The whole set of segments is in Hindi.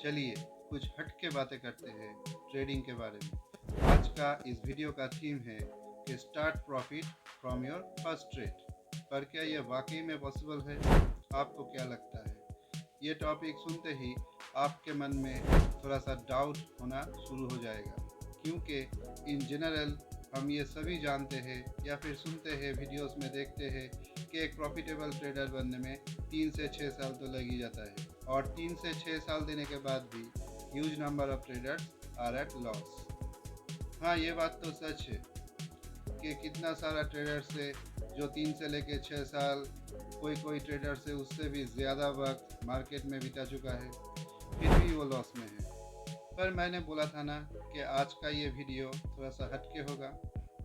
चलिए कुछ हट के बातें करते हैं ट्रेडिंग के बारे में। आज का इस वीडियो का थीम है कि start profit from your first trade. पर क्या यह वाकई में पॉसिबल है? आपको क्या लगता है? ये टॉपिक सुनते ही आपके मन में थोड़ा सा डाउट होना शुरू हो जाएगा, क्योंकि इन जनरल हम ये सभी जानते हैं या फिर सुनते हैं, वीडियोस में देखते हैं कि एक प्रॉफिटेबल ट्रेडर बनने में 3 से 6 साल तो लग ही जाता है, और 3 से 6 साल देने के बाद भी huge number of traders are at loss. हाँ, ये बात तो सच है कि कितना सारा ट्रेडर्स है जो 3 से लेके 6 साल, कोई ट्रेडर्स है उससे भी ज़्यादा वक्त मार्केट में बिता चुका है, फिर भी वो लॉस में है। पर मैंने बोला था ना कि आज का ये वीडियो थोड़ा सा हटके होगा।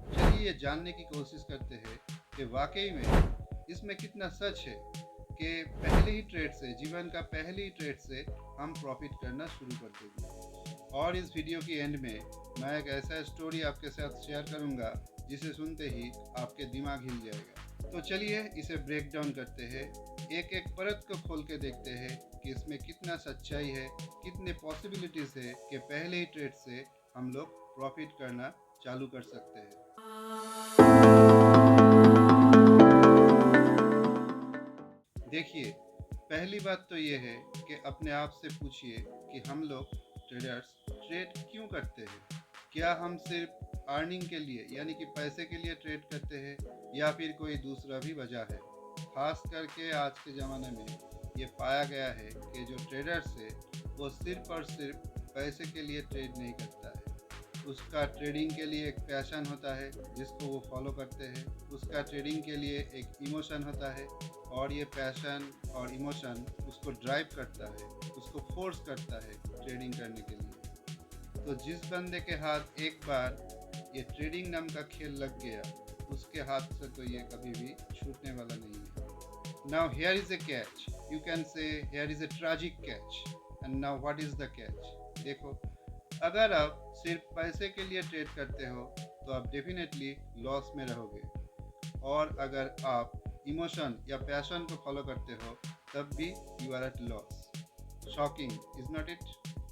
चलिए ये जानने की कोशिश करते हैं कि वाकई में इसमें कितना सच है कि पहले ही ट्रेड से, जीवन का पहले ही ट्रेड से हम प्रॉफिट करना शुरू कर देंगे। और इस वीडियो की एंड में मैं एक ऐसा स्टोरी आपके साथ शेयर करूंगा जिसे सुनते ही आपके दिमाग हिल जाएगा। तो चलिए इसे ब्रेक डाउन करते हैं, एक एक परत को खोल के देखते हैं कि इसमें कितना सच्चाई है, कितने पॉसिबिलिटीज़ है कि पहले ही ट्रेड से हम लोग प्रॉफिट करना चालू कर सकते हैं। देखिए, पहली बात तो ये है कि अपने आप से पूछिए कि हम लोग ट्रेडर्स ट्रेड क्यों करते हैं? क्या हम सिर्फ अर्निंग के लिए, यानी कि पैसे के लिए ट्रेड करते हैं, या फिर कोई दूसरा भी वजह है? खास करके आज के ज़माने में ये पाया गया है कि जो ट्रेडर्स है वो सिर्फ और सिर्फ पैसे के लिए ट्रेड नहीं करता है। उसका ट्रेडिंग के लिए एक पैशन होता है जिसको वो फॉलो करते हैं। उसका ट्रेडिंग के लिए एक इमोशन होता है, और ये पैशन और इमोशन उसको ड्राइव करता है, उसको फोर्स करता है ट्रेडिंग करने के लिए। तो जिस बंदे के हाथ एक बार ये ट्रेडिंग नाम का खेल लग गया, उसके हाथ से तो ये कभी भी छूटने वाला नहीं है। Now here is a catch, you can say here is a tragic catch. And now what is the catch? देखो, अगर आप सिर्फ पैसे के लिए ट्रेड करते हो तो आप डेफिनेटली लॉस में रहोगे, और अगर आप इमोशन या पैशन को फॉलो करते हो तब भी you are at loss. Shocking is not it?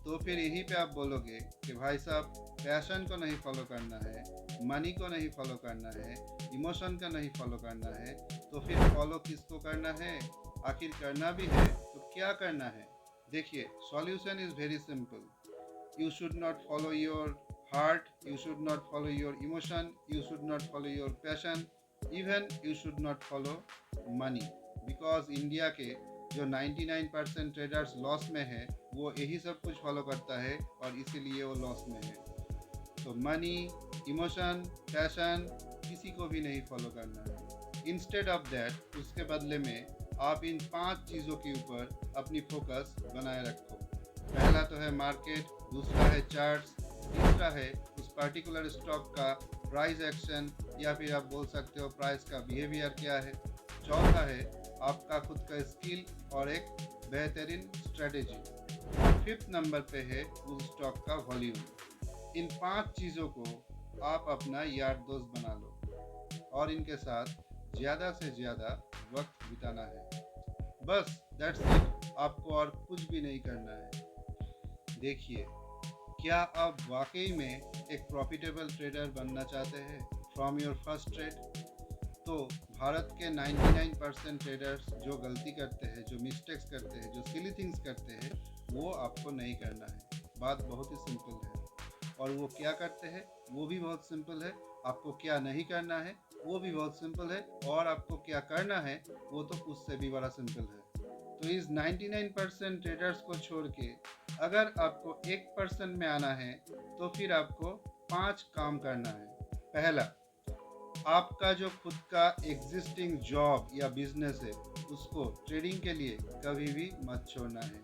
तो फिर यहीं पे आप बोलोगे कि भाई साहब, पैशन को नहीं फॉलो करना है, मनी को नहीं फॉलो करना है, इमोशन का नहीं फॉलो करना है, तो फिर फॉलो किसको करना है? आखिर करना भी है तो क्या करना है? देखिए, solution is very simple. You should not follow your heart, you should not follow your emotion, you should not follow your passion, even you should not follow money, because India के जो 99% ट्रेडर्स लॉस में है वो यही सब कुछ फॉलो करता है, और इसीलिए वो लॉस में है। तो मनी, इमोशन, पैशन किसी को भी नहीं फॉलो करना है। इंस्टेड ऑफ दैट, उसके बदले में आप इन 5 चीज़ों के ऊपर अपनी फोकस बनाए रखो। पहला तो है मार्केट, दूसरा है चार्ट्स, तीसरा है उस पर्टिकुलर स्टॉक का प्राइस एक्शन, या फिर आप बोल सकते हो प्राइस का बिहेवियर क्या है, चौथा है आपका खुद का स्किल और एक बेहतरीन स्ट्रेटेजी, और फिफ्थ नंबर पे है उस स्टॉक का वॉल्यूम। इन 5 चीज़ों को आप अपना यार दोस्त बना लो और इनके साथ ज़्यादा से ज़्यादा वक्त बिताना है। बस दैट्स इट, आपको और कुछ भी नहीं करना है। देखिए, क्या आप वाकई में एक प्रॉफिटेबल ट्रेडर बनना चाहते हैं फ्रॉम योर फर्स्ट ट्रेड? तो भारत के 99% ट्रेडर्स जो गलती करते हैं, जो मिस्टेक्स करते हैं, जो सिली थिंग्स करते हैं, वो आपको नहीं करना है। बात बहुत ही सिंपल है। और वो क्या करते हैं वो भी बहुत सिंपल है। आपको क्या नहीं करना है वो भी बहुत सिंपल है, और आपको क्या करना है वो तो उससे भी बड़ा सिंपल है। तो इस 99% ट्रेडर्स को छोड़ के अगर आपको 1% में आना है तो फिर आपको 5 काम करना है। पहला, आपका जो खुद का एग्जिस्टिंग जॉब या बिजनेस है उसको ट्रेडिंग के लिए कभी भी मत छोड़ना है।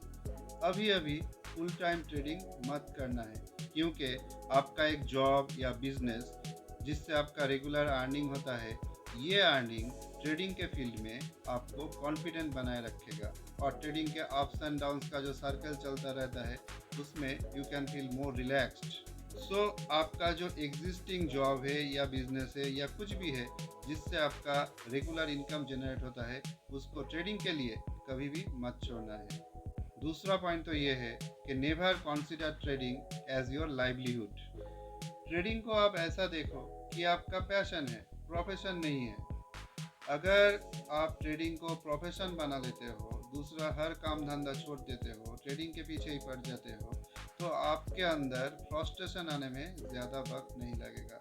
अभी अभी फुल टाइम ट्रेडिंग मत करना है, क्योंकि आपका एक जॉब या बिजनेस जिससे आपका रेगुलर अर्निंग होता है, ये अर्निंग ट्रेडिंग के फील्ड में आपको कॉन्फिडेंट बनाए रखेगा, और ट्रेडिंग के अप्स एंड डाउन्स का जो सर्कल चलता रहता है उसमें you can feel more relaxed. So आपका जो एग्जिस्टिंग जॉब है या बिजनेस है या कुछ भी है जिससे आपका रेगुलर इनकम जनरेट होता है, उसको ट्रेडिंग के लिए कभी भी मत छोड़ना है। दूसरा पॉइंट तो ये है कि never consider trading as your livelihood. Trading को आप ऐसा देखो कि आपका पैशन है, प्रोफेशन नहीं है। अगर आप ट्रेडिंग को प्रोफेशन बना लेते हो, दूसरा हर काम धंधा छोड़ देते हो, ट्रेडिंग के पीछे ही पड़ जाते हो, तो आपके अंदर फ्रस्ट्रेशन आने में ज़्यादा वक्त नहीं लगेगा।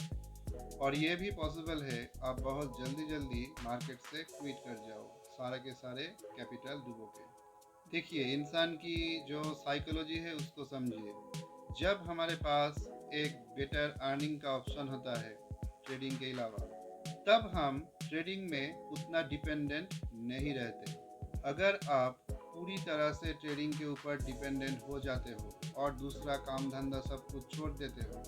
और ये भी पॉसिबल है आप बहुत जल्दी जल्दी मार्केट से क्विट कर जाओ, सारे के सारे कैपिटल डुबो के। देखिए, इंसान की जो साइकोलॉजी है उसको समझिए। जब हमारे पास एक बेटर अर्निंग का ऑप्शन होता है ट्रेडिंग के अलावा, तब हम ट्रेडिंग में उतना डिपेंडेंट नहीं रहते। अगर आप पूरी तरह से ट्रेडिंग के ऊपर डिपेंडेंट हो जाते हो और दूसरा काम धंधा सब कुछ छोड़ देते हो,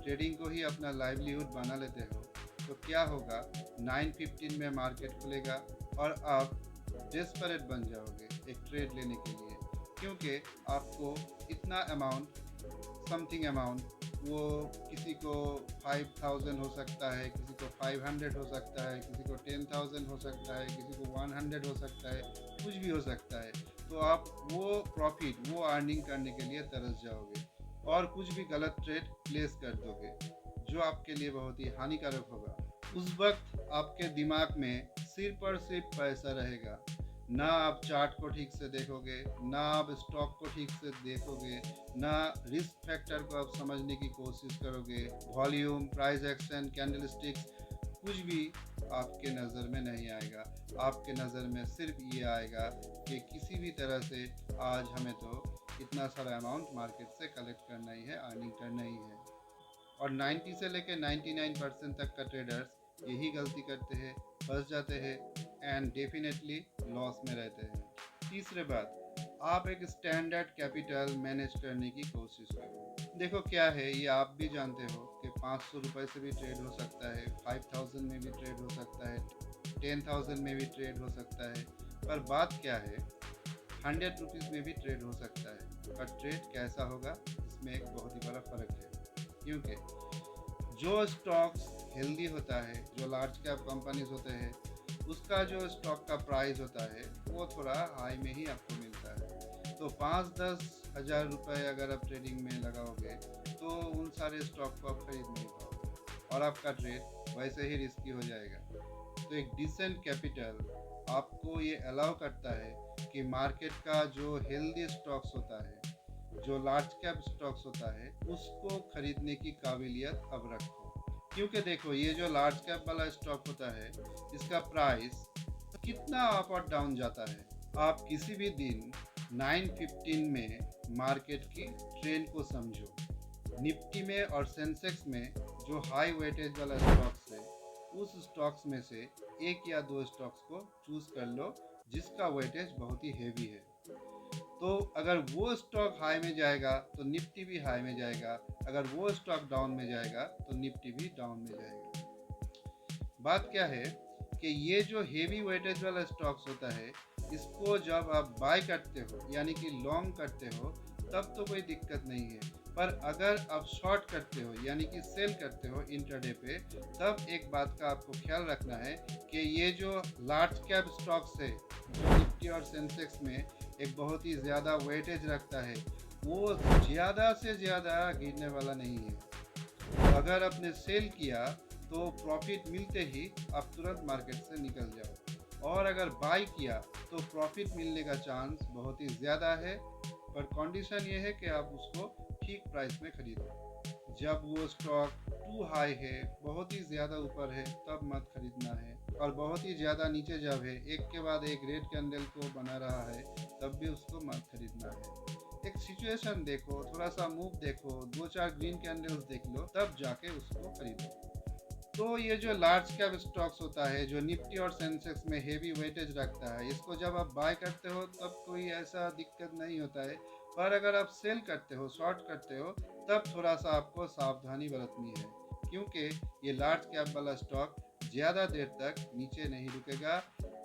ट्रेडिंग को ही अपना लाइवलीहुड बना लेते हो, तो क्या होगा, 9:15 में मार्केट खुलेगा और आप डेस्परेट बन जाओगे एक ट्रेड लेने के लिए, क्योंकि आपको इतना अमाउंट, समथिंग अमाउंट, वो किसी को 5000 हो सकता है, किसी को 500 हो सकता है, किसी को 10,000 हो सकता है, किसी को 100 हो सकता है, कुछ भी हो सकता है। तो आप वो प्रॉफिट, वो अर्निंग करने के लिए तरस जाओगे और कुछ भी गलत ट्रेड प्लेस कर दोगे, जो आपके लिए बहुत ही हानिकारक होगा। उस वक्त आपके दिमाग में सिर्फ और सिर्फ पैसा रहेगा। ना आप चार्ट को ठीक से देखोगे, ना आप स्टॉक को ठीक से देखोगे, ना रिस्क फैक्टर को आप समझने की कोशिश करोगे। वॉल्यूम, प्राइस एक्शन, कैंडलस्टिक्स, कुछ भी आपके नज़र में नहीं आएगा। आपके नज़र में सिर्फ ये आएगा कि किसी भी तरह से आज हमें तो इतना सारा अमाउंट मार्केट से कलेक्ट करना ही है, अर्निंग करना ही है। और 90 से लेकर 99% तक का ट्रेडर्स यही गलती करते हैं, फंस जाते हैं एंड डेफिनेटली लॉस में रहते हैं। तीसरे बात, आप एक स्टैंडर्ड कैपिटल मैनेज करने की कोशिश करो। देखो क्या है, ये आप भी जानते हो कि 500 रुपये से भी ट्रेड हो सकता है, 5000 में भी ट्रेड हो सकता है, 10,000 में भी ट्रेड हो सकता है। पर बात क्या है, 100 रुपीज़ में भी ट्रेड हो सकता है। पर ट्रेड कैसा होगा, इसमें एक बहुत ही बड़ा फ़र्क है। क्योंकि जो स्टॉक्स हेल्दी होता है, जो लार्ज कैप कंपनीज होते हैं, उसका जो स्टॉक का प्राइस होता है वो थोड़ा हाई में ही आपको मिलता है। तो 5-10 हज़ार रुपये अगर आप ट्रेडिंग में लगाओगे तो उन सारे स्टॉक को आप खरीद नहीं पाओगे और आपका ट्रेड वैसे ही रिस्की हो जाएगा। तो एक डिसेंट कैपिटल आपको ये अलाउ करता है कि मार्केट का जो हेल्दी स्टॉक्स होता है, जो लार्ज कैप स्टॉक्स होता है, उसको खरीदने की काबिलियत अब रखो। क्योंकि देखो, ये जो लार्ज कैप वाला स्टॉक होता है, इसका प्राइस कितना अप और डाउन जाता है। आप किसी भी दिन 9:15 में मार्केट की ट्रेंड को समझो। निफ्टी में और सेंसेक्स में जो हाई वेटेज वाला स्टॉक्स है, उस स्टॉक्स में से एक या दो स्टॉक्स को चूज कर लो जिसका वेटेज बहुत ही हेवी है। तो अगर वो स्टॉक हाई में जाएगा तो निफ्टी भी हाई में जाएगा, अगर वो स्टॉक डाउन में जाएगा तो निफ्टी भी डाउन में जाएगा। बात क्या है कि ये जो हेवी वेटेज वाला स्टॉक्स होता है, इसको जब आप बाय करते हो यानी कि लॉन्ग करते हो, तब तो कोई दिक्कत नहीं है। पर अगर आप शॉर्ट करते हो यानी कि सेल करते हो इंट्राडे पे, तब एक बात का आपको ख्याल रखना है कि ये जो लार्ज कैप स्टॉक्स है, जो निफ्टी और सेंसेक्स में एक बहुत ही ज़्यादा वेटेज रखता है, वो ज़्यादा से ज़्यादा गिरने वाला नहीं है। तो अगर आपने सेल किया तो प्रॉफिट मिलते ही आप तुरंत मार्केट से निकल जाओ, और अगर बाय किया तो प्रॉफिट मिलने का चांस बहुत ही ज़्यादा है। पर कंडीशन ये है कि आप उसको ठीक प्राइस में खरीदो। जब वो स्टॉक टू हाई है, बहुत ही ज़्यादा ऊपर है, तब मत खरीदना है। और बहुत ही ज़्यादा नीचे जब है, एक के बाद एक रेड कैंडल को बना रहा है, तब भी उसको मत खरीदना है। एक सिचुएशन देखो, थोड़ा सा मूव देखो, 2-4 ग्रीन कैंडल्स देख लो, तब जाके उसको खरीदो। तो ये जो लार्ज कैप स्टॉक्स होता है, जो निफ्टी और सेंसेक्स में हेवी वेटेज रखता है, इसको जब आप बाय करते हो तब कोई ऐसा दिक्कत नहीं होता है। पर अगर आप सेल करते हो, शॉर्ट करते हो, तब थोड़ा सा आपको सावधानी बरतनी है, क्योंकि ये लार्ज कैप वाला स्टॉक ज़्यादा देर तक नीचे नहीं रुकेगा।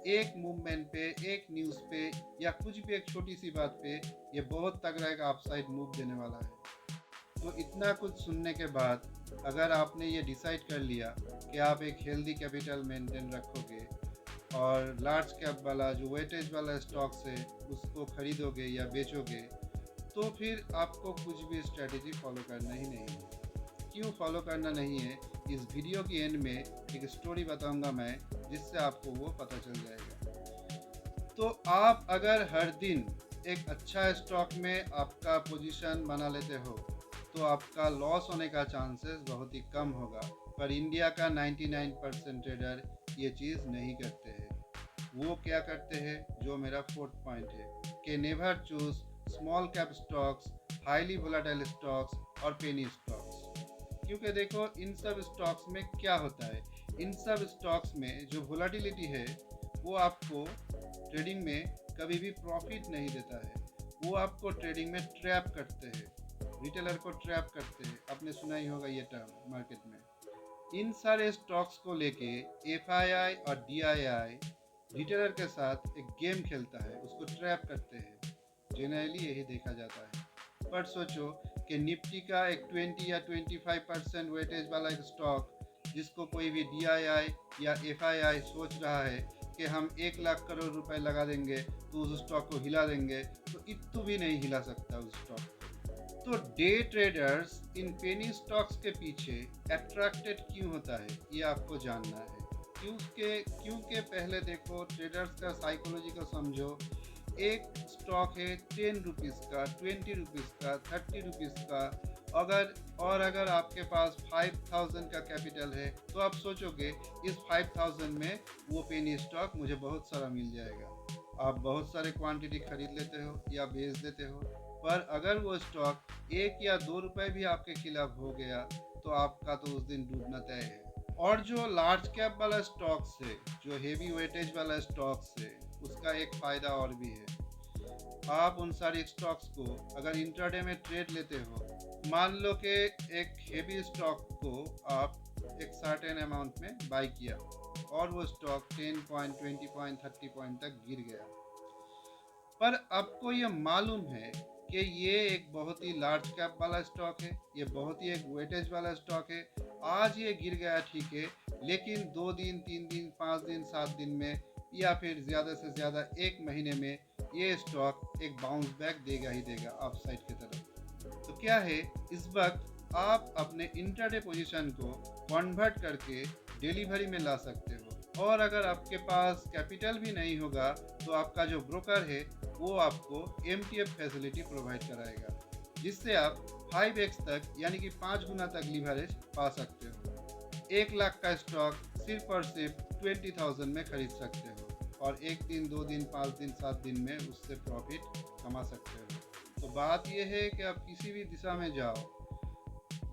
एक मूवमेंट पे, एक न्यूज़ पे, या कुछ भी एक छोटी सी बात पे ये बहुत तगड़ा एक अपसाइड मूव देने वाला है। तो इतना कुछ सुनने के बाद अगर आपने ये डिसाइड कर लिया कि आप एक हेल्दी कैपिटल मेंटेन रखोगे और लार्ज कैप वाला जो वेटेज वाला स्टॉक्स है उसको खरीदोगे या बेचोगे, तो फिर आपको कुछ भी स्ट्रेटेजी फॉलो करना ही नहीं है। क्यों फॉलो करना नहीं है, इस वीडियो की एंड में एक स्टोरी बताऊंगा मैं, जिससे आपको वो पता चल जाएगा। तो आप अगर हर दिन एक अच्छा स्टॉक में आपका पोजीशन बना लेते हो तो आपका लॉस होने का चांसेस बहुत ही कम होगा। पर इंडिया का 99% ट्रेडर ये चीज़ नहीं करते हैं। वो क्या करते हैं, जो मेरा फोर्थ पॉइंट है, कि never choose small cap stocks, highly volatile stocks और पेनी स्टॉक्स। क्योंकि देखो इन सब स्टॉक्स में क्या होता है, इन सब स्टॉक्स में जो वोलाटिलिटी है वो आपको ट्रेडिंग में कभी भी प्रॉफिट नहीं देता है। वो आपको ट्रेडिंग में ट्रैप करते हैं, रिटेलर को ट्रैप करते हैं। आपने सुना ही होगा ये टर्म मार्केट में। इन सारे स्टॉक्स को लेके एफआईआई और डीआईआई रिटेलर के साथ एक गेम खेलता है, उसको ट्रैप करते हैं। जनरली यही देखा जाता है। पर सोचो कि निफ्टी का एक 20 या 25% वेटेज वाला एक स्टॉक, जिसको कोई भी डीआईआई या एफआईआई सोच रहा है कि हम 1 लाख करोड़ रुपए लगा देंगे तो उस स्टॉक को हिला देंगे, तो इतू भी नहीं हिला सकता उस स्टॉक को। तो डे ट्रेडर्स इन पेनी स्टॉक्स के पीछे अट्रैक्टेड क्यों होता है, ये आपको जानना है। क्योंकि पहले देखो ट्रेडर्स का साइकोलॉजी को समझो। एक स्टॉक है 10 रुपीज़ का, 20 रुपीज़ का, 30 रुपीज़ का। अगर आपके पास 5000 का कैपिटल है तो आप सोचोगे इस 5000 में वो पेनी स्टॉक मुझे बहुत सारा मिल जाएगा। आप बहुत सारे क्वांटिटी खरीद लेते हो या बेच देते हो। पर अगर वो स्टॉक 1 या 2 रुपए भी आपके खिलाफ हो गया तो आपका तो उस दिन डूबना तय है। और जो लार्ज कैप वाला स्टॉक्स है, जो हेवी वेटेज वाला स्टॉक्स है, उसका एक फ़ायदा और भी है। आप उन सारे स्टॉक्स को अगर इंट्राडे में ट्रेड लेते हो, मान लो कि एक हेवी स्टॉक को आप एक सर्टेन अमाउंट में बाई किया और वो स्टॉक 10 पॉइंट, 20 पॉइंट, 30 पॉइंट तक गिर गया। पर आपको ये मालूम है कि ये एक बहुत ही लार्ज कैप वाला स्टॉक है, ये बहुत ही एक वेटेज वाला स्टॉक है। आज ये गिर गया ठीक है, लेकिन 2 दिन, 3 दिन, 5 दिन, 7 दिन में या फिर ज़्यादा से ज़्यादा 1 महीने में ये स्टॉक एक बाउंस बैक देगा ही देगा अप साइड की तरफ। तो क्या है, इस वक्त आप अपने इंट्राडे पोजीशन को कन्वर्ट करके डिलीवरी में ला सकते हो। और अगर आपके पास कैपिटल भी नहीं होगा तो आपका जो ब्रोकर है वो आपको MTF फैसिलिटी प्रोवाइड कराएगा, जिससे आप 5x तक यानी कि 5 गुना तक लीवरेज पा सकते हो। 1 लाख का स्टॉक सिर्फ और सिर्फ 20,000 में खरीद सकते हो और 1 दिन, 2 दिन, 5 दिन, 7 दिन में उससे प्रॉफिट कमा सकते हो। तो बात यह है कि आप किसी भी दिशा में जाओ,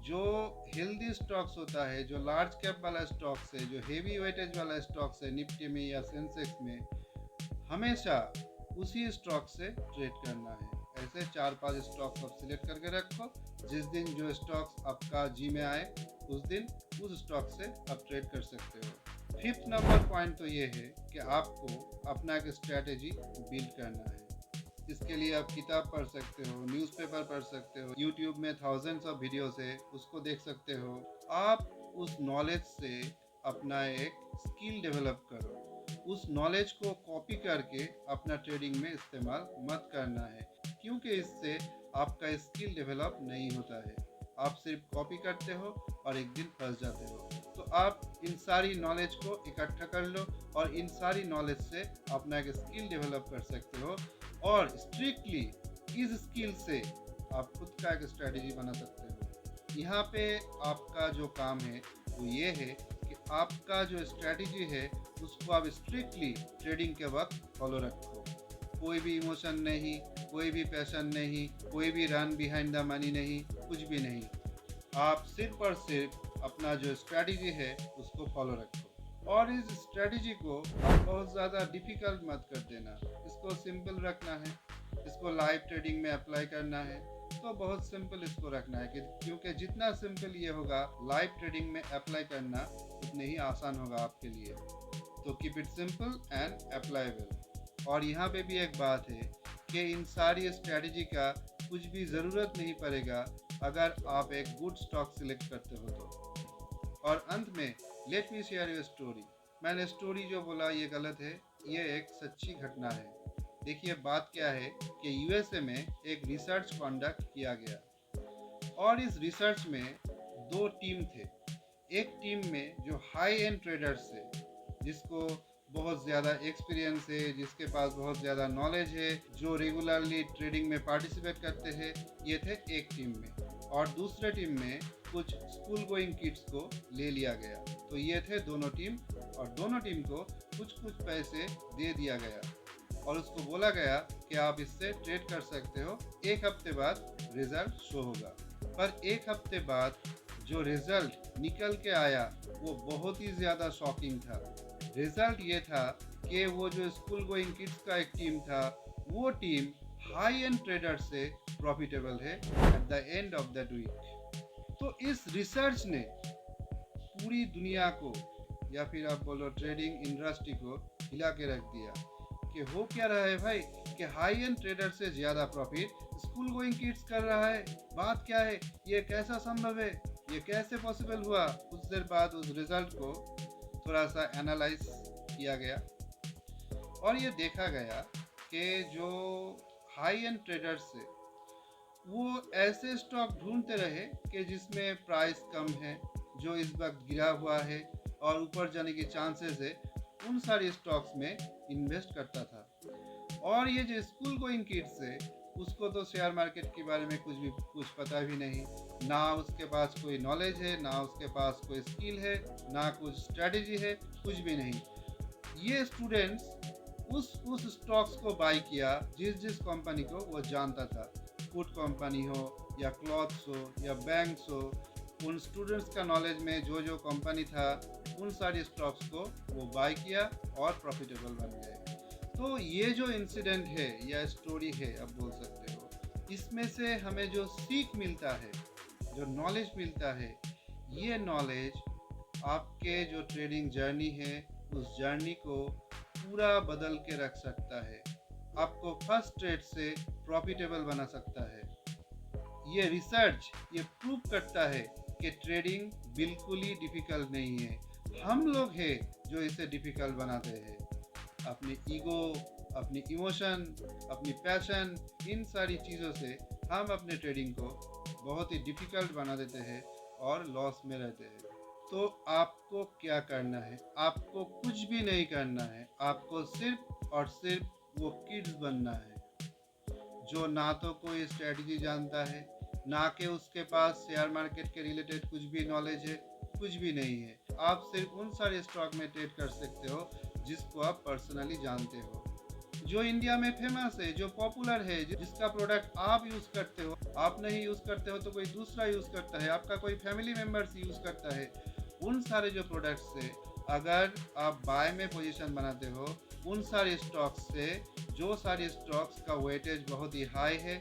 जो हेल्दी स्टॉक्स होता है, जो लार्ज कैप वाला स्टॉक्स है, जो हेवी वेटेज वाला स्टॉक्स है निफ्टी में या सेंसेक्स में, हमेशा उसी स्टॉक से ट्रेड करना है। ऐसे 4-5 स्टॉक्स आप सिलेक्ट करके रखो। जिस दिन जो स्टॉक्स आपका जी में आए उस दिन उस स्टॉक से आप ट्रेड कर सकते हो। 5th नंबर पॉइंट तो ये है कि आपको अपना एक स्ट्रैटेजी बिल्ड करना है। इसके लिए आप किताब पढ़ सकते हो, न्यूज़पेपर पढ़ सकते हो, यूट्यूब में थाउजेंड्स ऑफ वीडियोस है, उसको देख सकते हो। आप उस नॉलेज से अपना एक स्किल डेवलप करो। उस नॉलेज को कॉपी करके अपना ट्रेडिंग में इस्तेमाल मत करना है, क्योंकि इससे आपका स्किल डेवलप नहीं होता है। आप सिर्फ कॉपी करते हो और एक दिन फंस जाते हो। तो आप इन सारी नॉलेज को इकट्ठा कर लो और इन सारी नॉलेज से अपना एक स्किल डेवलप कर सकते हो और स्ट्रिक्टली इस स्किल से आप खुद का एक स्ट्रेटेजी बना सकते हो। यहाँ पे आपका जो काम है वो ये है कि आपका जो स्ट्रेटेजी है उसको आप स्ट्रिक्टली ट्रेडिंग के वक्त फॉलो रखो। कोई भी इमोशन नहीं, कोई भी पैशन नहीं, कोई भी रन बिहाइंड द मनी नहीं, कुछ भी नहीं। आप सिर्फ और सिर्फ अपना जो स्ट्रेटेजी है उसको फॉलो रखो और इस स्ट्रेटेजी को आप बहुत ज़्यादा डिफ़िकल्ट मत कर देना। इसको सिंपल रखना है, इसको लाइव ट्रेडिंग में अप्लाई करना है तो बहुत सिंपल इसको रखना है, क्योंकि जितना सिंपल ये होगा लाइव ट्रेडिंग में अप्लाई करना उतने ही आसान होगा आपके लिए। तो कीप इट सिंपल एंड अप्लाइबल। और यहाँ पे भी एक बात है कि इन सारी स्ट्रेटजी का कुछ भी ज़रूरत नहीं पड़ेगा अगर आप एक गुड स्टॉक सिलेक्ट करते हो तो। और अंत में let me share your story. मैंने स्टोरी जो बोला ये गलत है, ये एक सच्ची घटना है। देखिए बात क्या है कि यूएसए में एक रिसर्च कंडक्ट किया गया और इस रिसर्च में दो टीम थे। एक टीम में जो हाई एंड ट्रेडर्स है, जिसको बहुत ज़्यादा एक्सपीरियंस है, जिसके पास बहुत ज़्यादा नॉलेज है, जो रेगुलरली ट्रेडिंग में पार्टिसिपेट करते हैं, ये थे एक टीम में। और दूसरे टीम में कुछ स्कूल गोइंग किड्स को ले लिया गया। तो ये थे दोनों टीम और दोनों टीम को कुछ कुछ पैसे दे दिया गया और उसको बोला गया कि आप इससे ट्रेड कर सकते हो, एक हफ्ते बाद रिजल्ट शो होगा। पर एक हफ्ते बाद जो रिजल्ट निकल के आया वो बहुत ही ज़्यादा शॉकिंग था। रिजल्ट ये था कि वो जो स्कूल गोइंग किड्स का एक टीम था, वो टीम हाई एंड ट्रेडर से प्रॉफिटेबल है at the end of the week. तो इस रिसर्च ने पूरी दुनिया को, या फिर आप बोलो ट्रेडिंग इंडस्ट्री को, हिला के रख दिया कि हो क्या रहा है भाई, कि हाई एंड ट्रेडर से ज़्यादा प्रॉफिट स्कूल गोइंग किड्स कर रहा है। बात क्या है, ये कैसा संभव है, ये कैसे पॉसिबल हुआ। कुछ देर बाद उस रिजल्ट को थोड़ा सा एनालाइज किया गया और ये देखा गया कि जो हाई एंड ट्रेडर्स से वो ऐसे स्टॉक ढूंढते रहे कि जिसमें प्राइस कम है, जो इस वक्त गिरा हुआ है और ऊपर जाने की चांसेस है, उन सारे स्टॉक्स में इन्वेस्ट करता था। और ये जो स्कूल गोइंग किड्स है, उसको तो शेयर मार्केट के बारे में कुछ पता भी नहीं, ना उसके पास कोई नॉलेज है, ना उसके पास कोई स्किल है, ना कुछ स्ट्रेटजी है, कुछ भी नहीं। ये स्टूडेंट्स उस स्टॉक्स को बाई किया जिस कंपनी को वो जानता था, फूड कंपनी हो या क्लॉथ्स हो या बैंक्स हो। उन स्टूडेंट्स का नॉलेज में जो कंपनी था, उन सारे स्टॉक्स को वो बाई किया और प्रॉफिटेबल बन गए। तो ये जो इंसिडेंट है या स्टोरी है, आप बोल सकते हो, इसमें से हमें जो सीख मिलता है, जो नॉलेज मिलता है, ये नॉलेज आपके जो ट्रेडिंग जर्नी है, उस जर्नी को पूरा बदल के रख सकता है, आपको फर्स्ट ट्रेड से प्रॉफिटेबल बना सकता है। ये रिसर्च ये प्रूव करता है कि ट्रेडिंग बिल्कुल ही डिफ़िकल्ट नहीं है, हम लोग हैं जो इसे डिफ़िकल्ट बनाते हैं। अपनी ईगो, अपनी इमोशन, अपनी पैशन, इन सारी चीज़ों से हम अपने ट्रेडिंग को बहुत ही डिफ़िकल्ट बना देते हैं और लॉस में रहते हैं। तो आपको क्या करना है, आपको कुछ भी नहीं करना है, आपको सिर्फ और सिर्फ वो किड्स बनना है जो ना तो कोई स्ट्रेटजी जानता है, ना कि उसके पास शेयर मार्केट के रिलेटेड कुछ भी नॉलेज है, कुछ भी नहीं है। आप सिर्फ उन सारे स्टॉक में ट्रेड कर सकते हो जिसको आप पर्सनली जानते हो, जो इंडिया में फेमस है, जो पॉपुलर है, जिसका प्रोडक्ट आप यूज़ करते हो। आप नहीं यूज़ करते हो तो कोई दूसरा यूज़ करता है, आपका कोई फैमिली मेम्बर्स यूज़ करता है। उन सारे जो प्रोडक्ट्स से अगर आप बाय में पोजीशन बनाते हो, उन सारे स्टॉक्स से, जो सारे स्टॉक्स का वेटेज बहुत ही हाई है,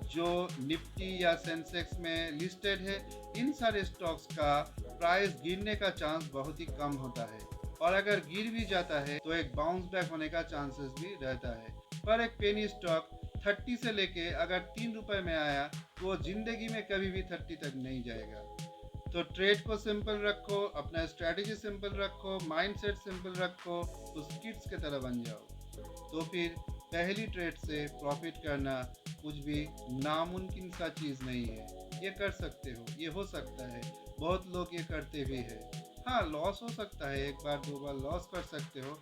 जो निफ्टी या सेंसेक्स में लिस्टेड है, इन सारे स्टॉक्स का प्राइस गिरने का चांस बहुत ही कम होता है और अगर गिर भी जाता है तो एक बाउंस बैक होने का चांसेस भी रहता है। पर एक पेनी स्टॉक 30 से लेके अगर 3 रुपए में आया तो वो जिंदगी में कभी भी 30 तक नहीं जाएगा। तो ट्रेड को सिंपल रखो, अपना स्ट्रैटेजी सिंपल रखो, माइंडसेट सिंपल रखो, उस किड्स की तरह बन जाओ। तो फिर पहली ट्रेड से प्रॉफिट करना कुछ भी नामुमकिन सा चीज़ नहीं है। ये कर सकते हो, ये हो सकता है, बहुत लोग ये करते भी हैं। हाँ, लॉस हो सकता है, एक बार दो बार लॉस कर सकते हो,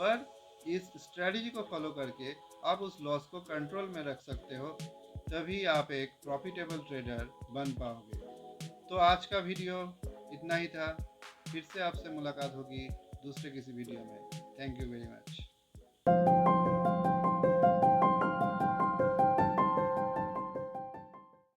पर इस स्ट्रैटेजी को फॉलो करके आप उस लॉस को कंट्रोल में रख सकते हो, तभी आप एक प्रॉफिटेबल ट्रेडर बन पाओगे। तो आज का वीडियो इतना ही था, फिर से आपसे मुलाकात होगी दूसरे किसी वीडियो में। Thank you very much.